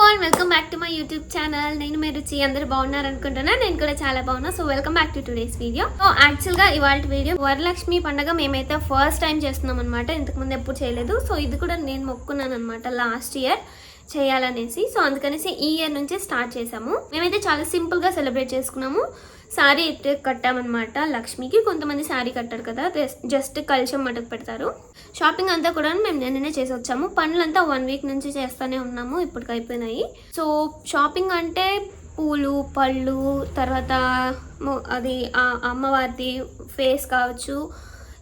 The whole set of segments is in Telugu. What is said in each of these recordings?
And welcome back to my YouTube channel. నేను మీ రుచి అందరూ బాగున్నారు అనుకుంటున్నా. నేను కూడా చాలా బాగున్నా. So welcome back to today's video. So యాక్చువల్గా ఇవాళ వీడియో వరలక్ష్మి పండుగ మేమైతే ఫస్ట్ టైం చేస్తున్నాం అనమాట. ఇంతకుముందు ఎప్పుడు చేయలేదు. సో ఇది కూడా నేను మొక్కున్నాను అనమాట లాస్ట్ ఇయర్ చేయాలనేసి. సో అందుకనేసి ఈ ఇయర్ నుంచే స్టార్ట్ చేసాము. మేమైతే చాలా సింపుల్గా సెలబ్రేట్ చేసుకున్నాము. శారీ అయితే కట్టామన్నమాట లక్ష్మికి. కొంతమంది శారీ కట్టారు కదా, జస్ట్ కలశం మటుకు పెడతారు. షాపింగ్ అంతా కూడా మేము నిన్ననే చేసి వచ్చాము. పనులంతా 1 వీక్ నుంచి చేస్తూనే ఉన్నాము, ఇప్పటికి అయిపోయినాయి. సో షాపింగ్ అంటే పూలు, పళ్ళు, తర్వాత అది అమ్మవారిది ఫేస్ కావచ్చు,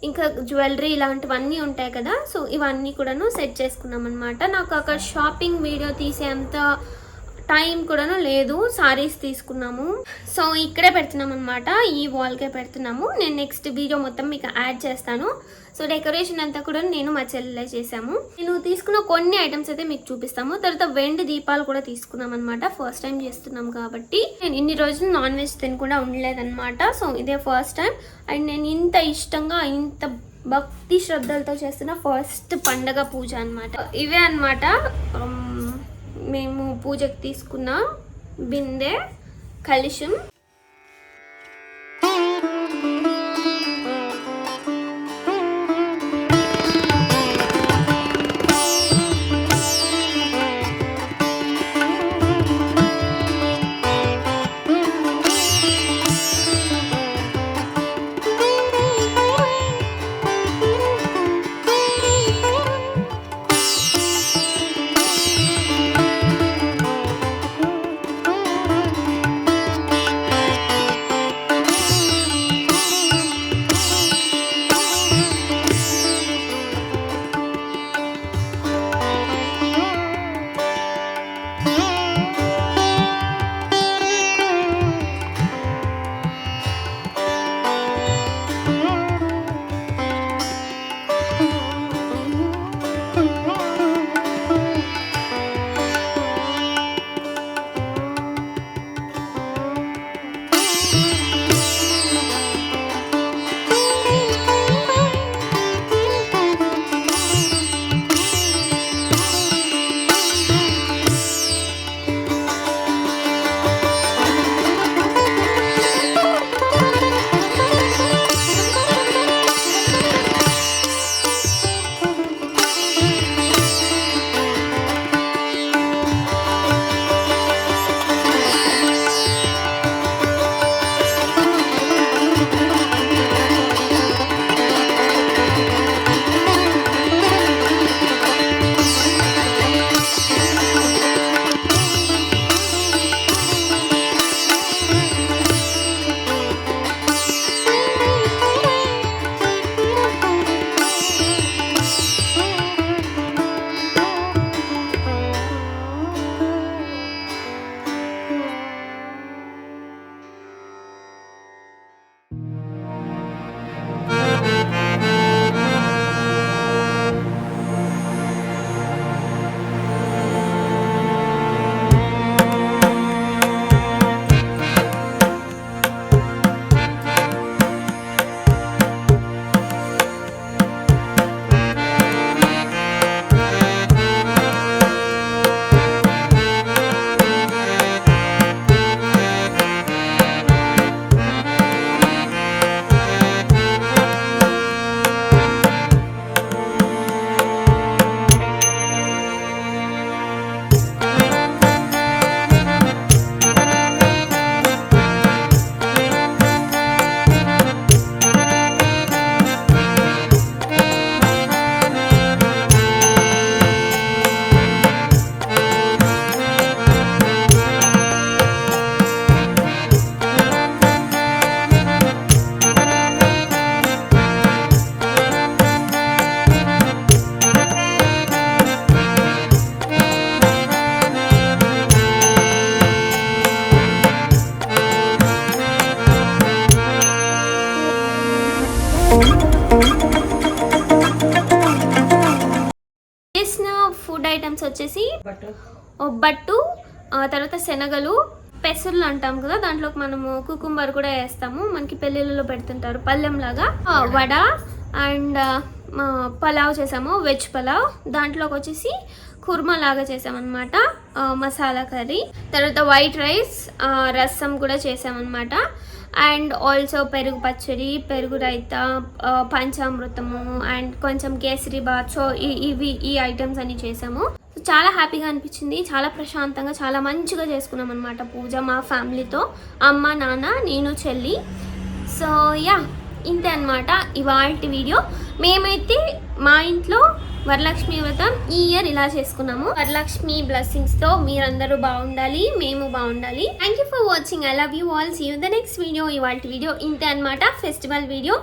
ఇంకా జ్యువెలరీ ఇలాంటివన్నీ ఉంటాయి కదా. సో ఇవన్నీ కూడాను సెట్ చేసుకున్నాం అనమాట. నాకు అక్కడ షాపింగ్ వీడియో తీసేంత టైం కూడాను లేదు. సారీస్ తీసుకున్నాము. సో ఇక్కడే పెడుతున్నాం అనమాట, ఈ వాల్కే పెడుతున్నాము. నేను నెక్స్ట్ వీడియో మొత్తం మీకు యాడ్ చేస్తాను. సో డెకరేషన్ అంతా కూడా నేను మా చెల్లెలే చేసాము. నేను తీసుకున్న కొన్ని ఐటమ్స్ అయితే మీకు చూపిస్తాము. తర్వాత వెండి దీపాలు కూడా తీసుకున్నాం అనమాట. ఫస్ట్ టైం చేస్తున్నాం కాబట్టి. నేను ఇన్ని రోజులు నాన్ వెజ్ తినకుండా ఉండలేదన్నమాట. సో ఇదే ఫస్ట్ టైం. అండ్ నేను ఇంత ఇష్టంగా, ఇంత భక్తి శ్రద్ధలతో చేస్తున్న ఫస్ట్ పండగ పూజ అనమాట. ఇవే అనమాట మేము పూజకు తీసుకున్న బిందె, కలశం. చేసిన ఫుడ్ ఐటమ్స్ వచ్చేసి ఒబ్బట్టు, తర్వాత శనగలు, పెసర్లు అంటాం కదా, దాంట్లోకి మనము కుకుంబర్ కూడా వేస్తాము. మనకి పెళ్ళిళ్ళలో పెడుతుంటారు పళ్ళెంలాగా. వడ అండ్ పలావ్ చేసాము, వెజ్ పలావ్. దాంట్లోకి వచ్చేసి కుర్మా లాగా చేసామన్నమాట. మసాలా కర్రీ, తర్వాత వైట్ రైస్, రసం కూడా చేసామన్నమాట. అండ్ ఆల్సో పెరుగు పచ్చడి, పెరుగు రైతా, పంచామృతము అండ్ కొంచెం కేసరి బాత్. సో ఈ ఐటమ్స్ అన్ని చేసాము. చాలా హ్యాపీగా అనిపించింది, చాలా ప్రశాంతంగా, చాలా మంచిగా చేసుకున్నాం అనమాట పూజ మా ఫ్యామిలీతో, అమ్మ నాన్న నేను చెల్లి. సో యా, ఇంతే అనమాట ఇవాల్టి వీడియో. మేమైతే మా ఇంట్లో వరలక్ష్మి వ్రతం ఈ ఇయర్ ఇలా చేసుకున్నాము. వరలక్ష్మి బ్లెస్సింగ్స్ తో మీరందరూ బాగుండాలి, మేము బాగుండాలి. Thank you for watching. I love you all. See you the next video. ఇవాల్టి వీడియో ఇంతే అనమాట, ఫెస్టివల్ వీడియో.